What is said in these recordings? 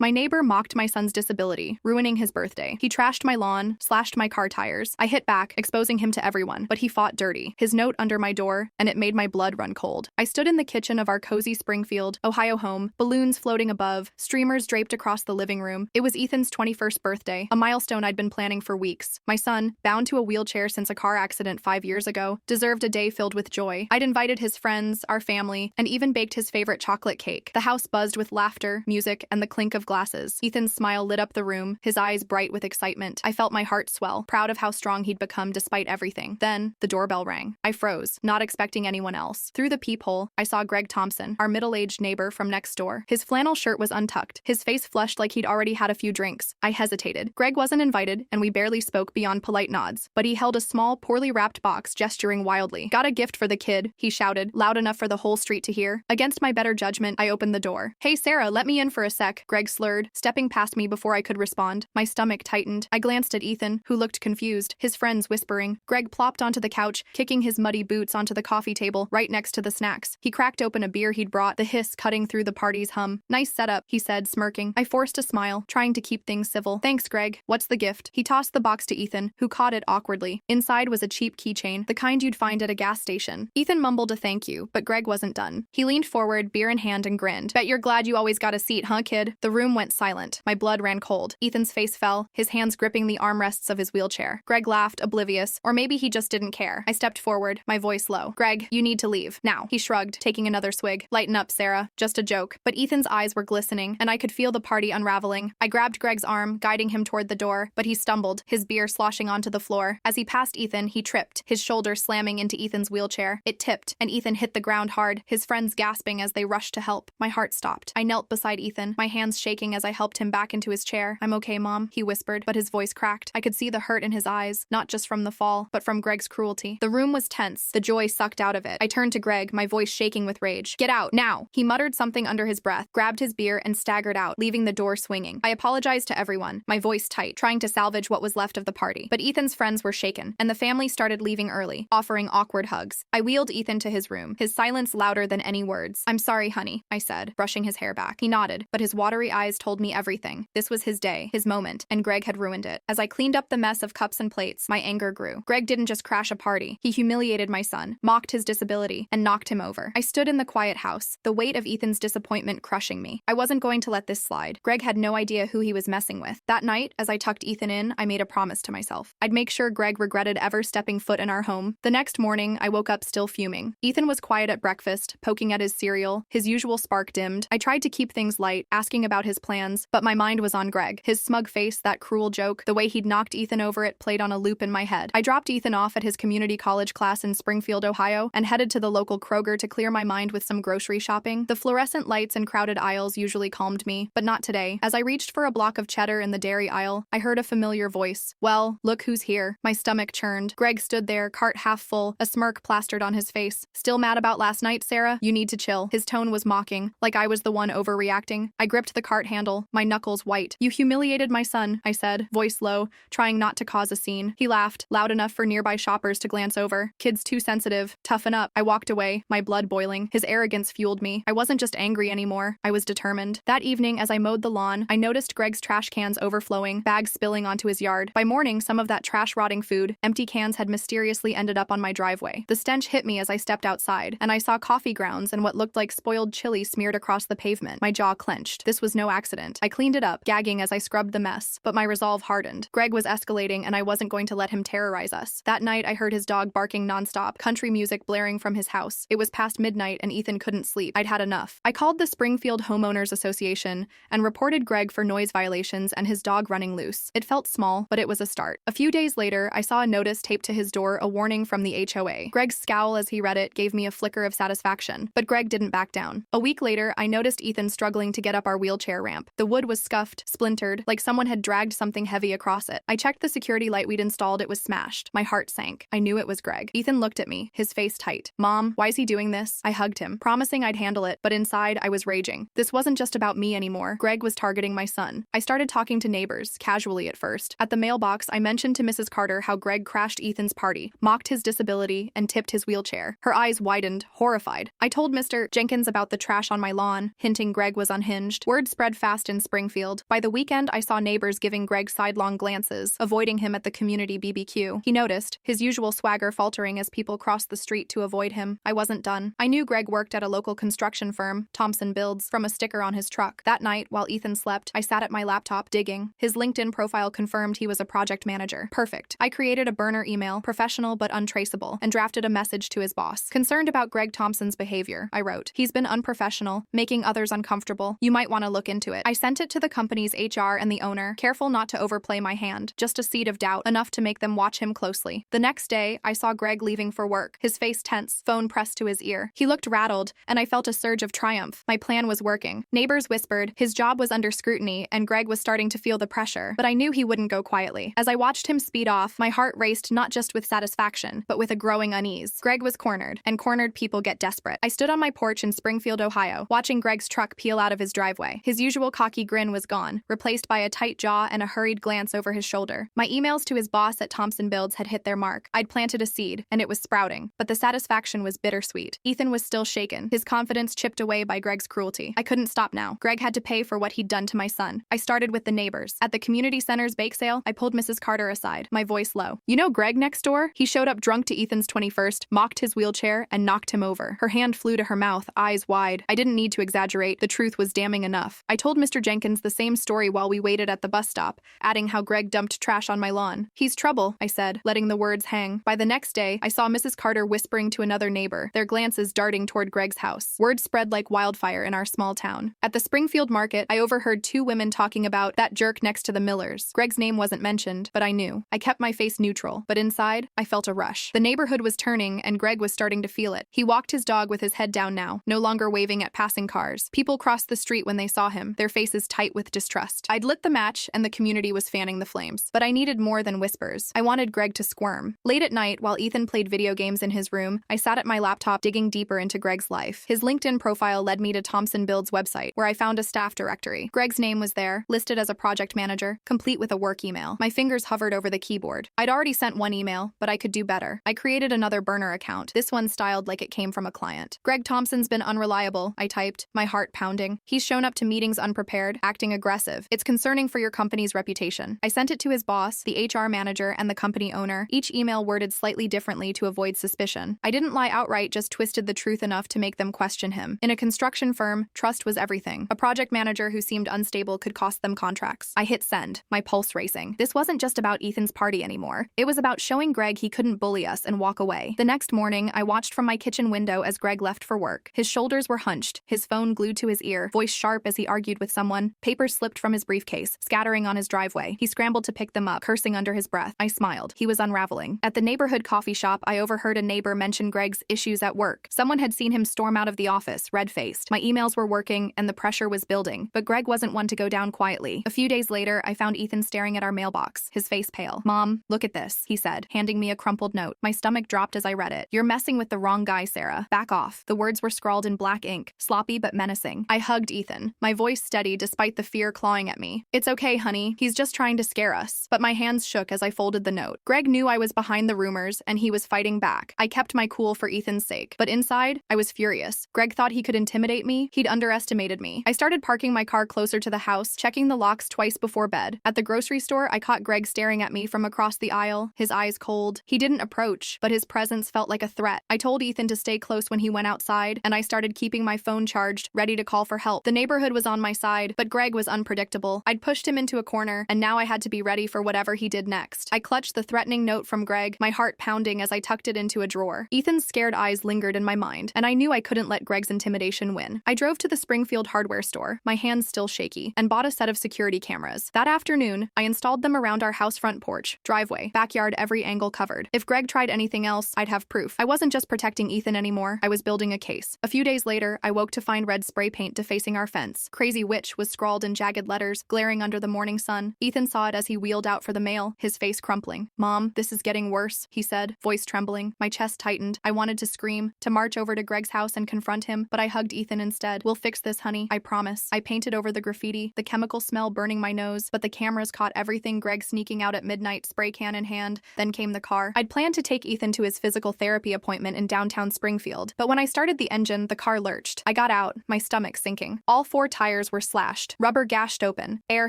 My neighbor mocked my son's disability, ruining his birthday. He trashed my lawn, slashed my car tires. I hit back, exposing him to everyone, but he fought dirty. His note under my door, and it made my blood run cold. I stood in the kitchen of our cozy Springfield, Ohio home, balloons floating above, streamers draped across the living room. It was Ethan's 21st birthday, a milestone I'd been planning for weeks. My son, bound to a wheelchair since a car accident 5 years ago, deserved a day filled with joy. I'd invited his friends, our family, and even baked his favorite chocolate cake. The house buzzed with laughter, music, and the clink of glasses. Ethan's smile lit up the room, his eyes bright with excitement. I felt my heart swell, proud of how strong he'd become despite everything. Then, the doorbell rang. I froze, not expecting anyone else. Through the peephole, I saw Greg Thompson, our middle-aged neighbor from next door. His flannel shirt was untucked, his face flushed like he'd already had a few drinks. I hesitated. Greg wasn't invited, and we barely spoke beyond polite nods. But he held a small, poorly wrapped box, gesturing wildly. "Got a gift for the kid," he shouted, loud enough for the whole street to hear. Against my better judgment, I opened the door. "Hey Sarah, let me in for a sec," Greg slurred, stepping past me before I could respond. My stomach tightened. I glanced at Ethan, who looked confused, his friends whispering. Greg plopped onto the couch, kicking his muddy boots onto the coffee table, right next to the snacks. He cracked open a beer he'd brought, the hiss cutting through the party's hum. "Nice setup," he said, smirking. I forced a smile, trying to keep things civil. "Thanks, Greg. What's the gift?" He tossed the box to Ethan, who caught it awkwardly. Inside was a cheap keychain, the kind you'd find at a gas station. Ethan mumbled a thank you, but Greg wasn't done. He leaned forward, beer in hand, and grinned. "Bet you're glad you always got a seat, huh, kid?" The room went silent. My blood ran cold. Ethan's face fell, his hands gripping the armrests of his wheelchair. Greg laughed, oblivious, or maybe he just didn't care. I stepped forward, my voice low. "Greg, you need to leave. Now." He shrugged, taking another swig. "Lighten up, Sarah. Just a joke." But Ethan's eyes were glistening, and I could feel the party unraveling. I grabbed Greg's arm, guiding him toward the door, but he stumbled, his beer sloshing onto the floor. As he passed Ethan, he tripped, his shoulder slamming into Ethan's wheelchair. It tipped, and Ethan hit the ground hard, his friends gasping as they rushed to help. My heart stopped. I knelt beside Ethan, my hands shaking as I helped him back into his chair. "I'm okay, Mom," he whispered, but his voice cracked. I could see the hurt in his eyes, not just from the fall, but from Greg's cruelty. The room was tense, the joy sucked out of it. I turned to Greg, my voice shaking with rage. "Get out, now!" He muttered something under his breath, grabbed his beer, and staggered out, leaving the door swinging. I apologized to everyone, my voice tight, trying to salvage what was left of the party. But Ethan's friends were shaken, and the family started leaving early, offering awkward hugs. I wheeled Ethan to his room, his silence louder than any words. "I'm sorry, honey," I said, brushing his hair back. He nodded, but his watery eyes told me everything. This was his day, his moment, and Greg had ruined it. As I cleaned up the mess of cups and plates, my anger grew. Greg didn't just crash a party. He humiliated my son, mocked his disability, and knocked him over. I stood in the quiet house, the weight of Ethan's disappointment crushing me. I wasn't going to let this slide. Greg had no idea who he was messing with. That night, as I tucked Ethan in, I made a promise to myself. I'd make sure Greg regretted ever stepping foot in our home. The next morning, I woke up still fuming. Ethan was quiet at breakfast, poking at his cereal, his usual spark dimmed. I tried to keep things light, asking about his plans, but my mind was on Greg. His smug face, that cruel joke, the way he'd knocked Ethan over it played on a loop in my head. I dropped Ethan off at his community college class in Springfield, Ohio, and headed to the local Kroger to clear my mind with some grocery shopping. The fluorescent lights and crowded aisles usually calmed me, but not today. As I reached for a block of cheddar in the dairy aisle, I heard a familiar voice. "Well, look who's here." My stomach churned. Greg stood there, cart half full, a smirk plastered on his face. "Still mad about last night, Sarah? You need to chill." His tone was mocking, like I was the one overreacting. I gripped the cart handle, my knuckles white. "You humiliated my son," I said, voice low, trying not to cause a scene. He laughed, loud enough for nearby shoppers to glance over. "Kid's too sensitive. Toughen up." I walked away, my blood boiling. His arrogance fueled me. I wasn't just angry anymore. I was determined. That evening, as I mowed the lawn, I noticed Greg's trash cans overflowing, bags spilling onto his yard. By morning, some of that trash-rotting food, empty cans had mysteriously ended up on my driveway. The stench hit me as I stepped outside, and I saw coffee grounds and what looked like spoiled chili smeared across the pavement. My jaw clenched. This was no accident. I cleaned it up, gagging as I scrubbed the mess, but my resolve hardened. Greg was escalating, and I wasn't going to let him terrorize us. That night, I heard his dog barking nonstop, country music blaring from his house. It was past midnight, and Ethan couldn't sleep. I'd had enough. I called the Springfield Homeowners Association and reported Greg for noise violations and his dog running loose. It felt small, but it was a start. A few days later, I saw a notice taped to his door, a warning from the HOA. Greg's scowl as he read it gave me a flicker of satisfaction, but Greg didn't back down. A week later, I noticed Ethan struggling to get up our wheelchair ramp. The wood was scuffed, splintered, like someone had dragged something heavy across it. I checked the security light we'd installed. It was smashed. My heart sank. I knew it was Greg. Ethan looked at me, his face tight. "Mom, why's he doing this?" I hugged him, promising I'd handle it, but inside, I was raging. This wasn't just about me anymore. Greg was targeting my son. I started talking to neighbors, casually at first. At the mailbox, I mentioned to Mrs. Carter how Greg crashed Ethan's party, mocked his disability, and tipped his wheelchair. Her eyes widened, horrified. I told Mr. Jenkins about the trash on my lawn, hinting Greg was unhinged. Word spread spread fast in Springfield. By the weekend, I saw neighbors giving Greg sidelong glances, avoiding him at the community BBQ. He noticed, his usual swagger faltering as people crossed the street to avoid him. I wasn't done. I knew Greg worked at a local construction firm, Thompson Builds, from a sticker on his truck. That night, while Ethan slept, I sat at my laptop, digging. His LinkedIn profile confirmed he was a project manager. Perfect. I created a burner email, professional but untraceable, and drafted a message to his boss. Concerned about Greg Thompson's behavior, I wrote. He's been unprofessional, making others uncomfortable. You might want to look into it. I sent it to the company's HR and the owner, careful not to overplay my hand. Just a seed of doubt, enough to make them watch him closely. The next day, I saw Greg leaving for work, his face tense, phone pressed to his ear. He looked rattled, and I felt a surge of triumph. My plan was working. Neighbors whispered, his job was under scrutiny, and Greg was starting to feel the pressure. But I knew he wouldn't go quietly. As I watched him speed off, my heart raced not just with satisfaction, but with a growing unease. Greg was cornered, and cornered people get desperate. I stood on my porch in Springfield, Ohio, watching Greg's truck peel out of his driveway. His usual cocky grin was gone, replaced by a tight jaw and a hurried glance over his shoulder. My emails to his boss at Thompson Builds had hit their mark. I'd planted a seed, and it was sprouting, but the satisfaction was bittersweet. Ethan was still shaken, his confidence chipped away by Greg's cruelty. I couldn't stop now. Greg had to pay for what he'd done to my son. I started with the neighbors. At the community center's bake sale, I pulled Mrs. Carter aside, my voice low. You know Greg next door? He showed up drunk to Ethan's 21st, mocked his wheelchair, and knocked him over. Her hand flew to her mouth, eyes wide. I didn't need to exaggerate. The truth was damning enough. I told Mr. Jenkins the same story while we waited at the bus stop, adding how Greg dumped trash on my lawn. He's trouble, I said, letting the words hang. By the next day, I saw Mrs. Carter whispering to another neighbor, their glances darting toward Greg's house. Word spread like wildfire in our small town. At the Springfield market, I overheard two women talking about that jerk next to the Millers. Greg's name wasn't mentioned, but I knew. I kept my face neutral, but inside, I felt a rush. The neighborhood was turning, and Greg was starting to feel it. He walked his dog with his head down now, no longer waving at passing cars. People crossed the street when they saw him, their faces tight with distrust. I'd lit the match, and the community was fanning the flames. But I needed more than whispers. I wanted Greg to squirm. Late at night, while Ethan played video games in his room, I sat at my laptop digging deeper into Greg's life. His LinkedIn profile led me to Thompson Build's website, where I found a staff directory. Greg's name was there, listed as a project manager, complete with a work email. My fingers hovered over the keyboard. I'd already sent one email, but I could do better. I created another burner account, this one styled like it came from a client. Greg Thompson's been unreliable, I typed, my heart pounding. He's shown up to meetings unprepared, acting aggressive. It's concerning for your company's reputation. I sent it to his boss, the HR manager, and the company owner, each email worded slightly differently to avoid suspicion. I didn't lie outright, just twisted the truth enough to make them question him. In a construction firm, trust was everything. A project manager who seemed unstable could cost them contracts. I hit send, my pulse racing. This wasn't just about Ethan's party anymore. It was about showing Greg he couldn't bully us and walk away. The next morning, I watched from my kitchen window as Greg left for work. His shoulders were hunched, his phone glued to his ear, voice sharp as he argued with someone. Papers slipped from his briefcase, scattering on his driveway. He scrambled to pick them up, cursing under his breath. I smiled. He was unraveling. At the neighborhood coffee shop, I overheard a neighbor mention Greg's issues at work. Someone had seen him storm out of the office, red-faced. My emails were working, and the pressure was building, but Greg wasn't one to go down quietly. A few days later, I found Ethan staring at our mailbox, his face pale. Mom, look at this, he said, handing me a crumpled note. My stomach dropped as I read it. You're messing with the wrong guy, Sarah. Back off. The words were scrawled in black ink, sloppy but menacing. I hugged Ethan, my voice steady despite the fear clawing at me. It's okay, honey. He's just trying to scare us. But my hands shook as I folded the note. Greg knew I was behind the rumors, and he was fighting back. I kept my cool for Ethan's sake, but inside, I was furious. Greg thought he could intimidate me. He'd underestimated me. I started parking my car closer to the house, checking the locks twice before bed. At the grocery store, I caught Greg staring at me from across the aisle, his eyes cold. He didn't approach, but his presence felt like a threat. I told Ethan to stay close when he went outside, and I started keeping my phone charged, ready to call for help. The neighborhood was on my side, but Greg was unpredictable. I'd pushed him into a corner, and now I had to be ready for whatever he did next. I clutched the threatening note from Greg, my heart pounding as I tucked it into a drawer. Ethan's scared eyes lingered in my mind, and I knew I couldn't let Greg's intimidation win. I drove to the Springfield hardware store, my hands still shaky, and bought a set of security cameras. That afternoon, I installed them around our house front porch, driveway, backyard, every angle covered. If Greg tried anything else, I'd have proof. I wasn't just protecting Ethan anymore, I was building a case. A few days later, I woke to find red spray paint defacing our fence. Crazy Witch was scrawled in jagged letters, glaring under the morning sun. Ethan saw it as he wheeled out for the mail, his face crumpling. Mom, this is getting worse, he said, voice trembling. My chest tightened. I wanted to scream, to march over to Greg's house and confront him, but I hugged Ethan instead. We'll fix this, honey, I promise. I painted over the graffiti, the chemical smell burning my nose, but the cameras caught everything. Greg sneaking out at midnight, spray can in hand. Then came the car. I'd planned to take Ethan to his physical therapy appointment in downtown Springfield, but when I started the engine, the car lurched. I got out, my stomach sinking. All four tires tires were slashed, rubber gashed open, air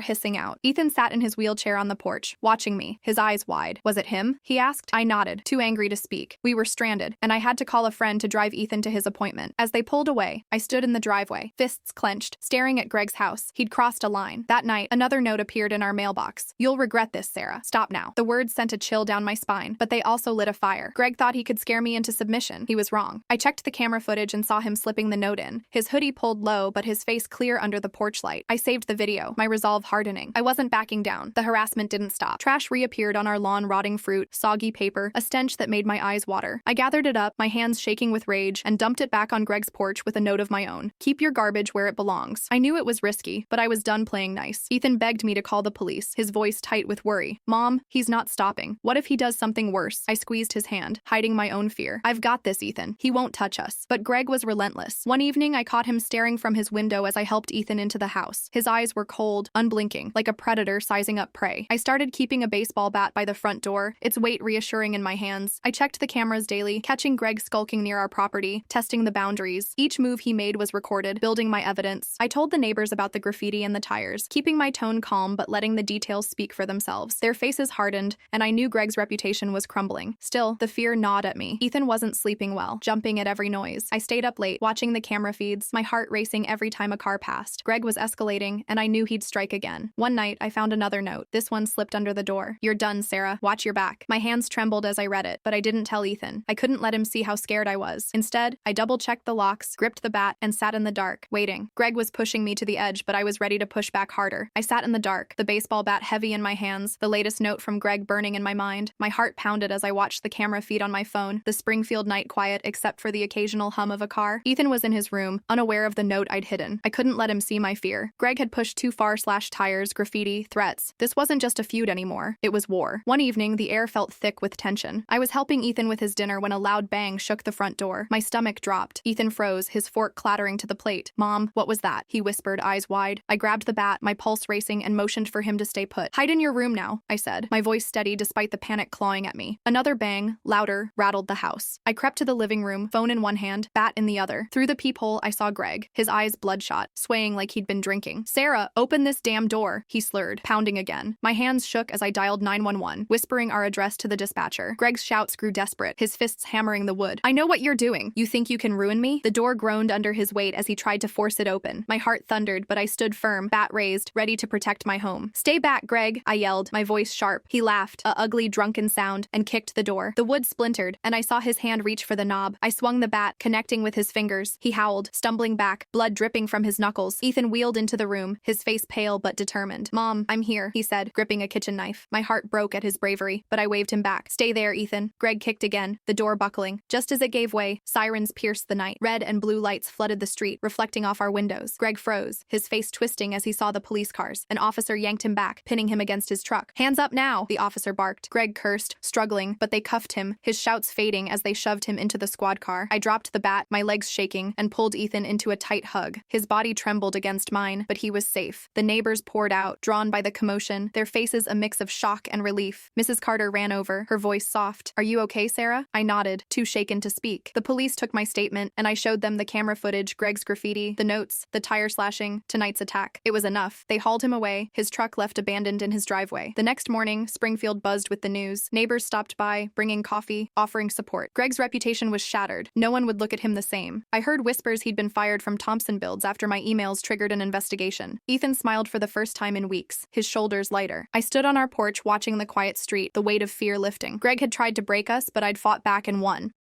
hissing out. Ethan sat in his wheelchair on the porch, watching me, his eyes wide. Was it him? He asked. I nodded, too angry to speak. We were stranded, and I had to call a friend to drive Ethan to his appointment. As they pulled away, I stood in the driveway, fists clenched, staring at Greg's house. He'd crossed a line. That night, another note appeared in our mailbox. You'll regret this, Sarah. Stop now. The words sent a chill down my spine, but they also lit a fire. Greg thought he could scare me into submission. He was wrong. I checked the camera footage and saw him slipping the note in, his hoodie pulled low but his face clear under the porch light. I saved the video, my resolve hardening. I wasn't backing down. The harassment didn't stop. Trash reappeared on our lawn, rotting fruit, soggy paper, a stench that made my eyes water. I gathered it up, my hands shaking with rage, and dumped it back on Greg's porch with a note of my own. Keep your garbage where it belongs. I knew it was risky, but I was done playing nice. Ethan begged me to call the police, his voice tight with worry. Mom, he's not stopping. What if he does something worse? I squeezed his hand, hiding my own fear. I've got this, Ethan. He won't touch us. But Greg was relentless. One evening, I caught him staring from his window as I helped Ethan into the house. His eyes were cold, unblinking, like a predator sizing up prey. I started keeping a baseball bat by the front door, its weight reassuring in my hands. I checked the cameras daily, catching Greg skulking near our property, testing the boundaries. Each move he made was recorded, building my evidence. I told the neighbors about the graffiti and the tires, keeping my tone calm but letting the details speak for themselves. Their faces hardened, and I knew Greg's reputation was crumbling. Still, the fear gnawed at me. Ethan wasn't sleeping well, jumping at every noise. I stayed up late, watching the camera feeds, my heart racing every time a car passed. Greg was escalating, and I knew he'd strike again. One night, I found another note. This one slipped under the door. You're done, Sarah. Watch your back. My hands trembled as I read it, but I didn't tell Ethan. I couldn't let him see how scared I was. Instead, I double-checked the locks, gripped the bat, and sat in the dark, waiting. Greg was pushing me to the edge, but I was ready to push back harder. I sat in the dark, the baseball bat heavy in my hands, the latest note from Greg burning in my mind. My heart pounded as I watched the camera feed on my phone, the Springfield night quiet except for the occasional hum of a car. Ethan was in his room, unaware of the note I'd hidden. I couldn't let him see my fear. Greg had pushed too far, slashed tires, graffiti, threats. This wasn't just a feud anymore. It was war. One evening, the air felt thick with tension. I was helping Ethan with his dinner when a loud bang shook the front door. My stomach dropped. Ethan froze, his fork clattering to the plate. Mom, what was that? He whispered, eyes wide. I grabbed the bat, my pulse racing, and motioned for him to stay put. Hide in your room now, I said, my voice steady despite the panic clawing at me. Another bang, louder, rattled the house. I crept to the living room, phone in one hand, bat in the other. Through the peephole, I saw Greg, his eyes bloodshot, swaying like he'd been drinking. Sarah, open this damn door, he slurred, pounding again. My hands shook as I dialed 911, whispering our address to the dispatcher. Greg's shouts grew desperate, his fists hammering the wood. I know what you're doing. You think you can ruin me? The door groaned under his weight as he tried to force it open. My heart thundered, but I stood firm, bat raised, ready to protect my home. Stay back, Greg, I yelled, my voice sharp. He laughed, a ugly, drunken sound, and kicked the door. The wood splintered, and I saw his hand reach for the knob. I swung the bat, connecting with his fingers. He howled, stumbling back, blood dripping from his knuckles. Ethan wheeled into the room, his face pale but determined. Mom, I'm here, he said, gripping a kitchen knife. My heart broke at his bravery, but I waved him back. Stay there, Ethan. Greg kicked again, the door buckling. Just as it gave way, sirens pierced the night. Red and blue lights flooded the street, reflecting off our windows. Greg froze, his face twisting as he saw the police cars. An officer yanked him back, pinning him against his truck. Hands up now, the officer barked. Greg cursed, struggling, but they cuffed him, his shouts fading as they shoved him into the squad car. I dropped the bat, my legs shaking, and pulled Ethan into a tight hug. His body trembled against mine, but he was safe. The neighbors poured out, drawn by the commotion, their faces a mix of shock and relief. Mrs. Carter ran over, her voice soft. Are you okay, Sarah? I nodded, too shaken to speak. The police took my statement, and I showed them the camera footage, Greg's graffiti, the notes, the tire slashing, tonight's attack. It was enough. They hauled him away, his truck left abandoned in his driveway. The next morning, Springfield buzzed with the news. Neighbors stopped by, bringing coffee, offering support. Greg's reputation was shattered. No one would look at him the same. I heard whispers he'd been fired from Thompson Builds after my emails triggered an investigation. Ethan smiled for the first time in weeks, his shoulders lighter. I stood on our porch watching the quiet street, the weight of fear lifting. Greg had tried to break us, but I'd fought back and won.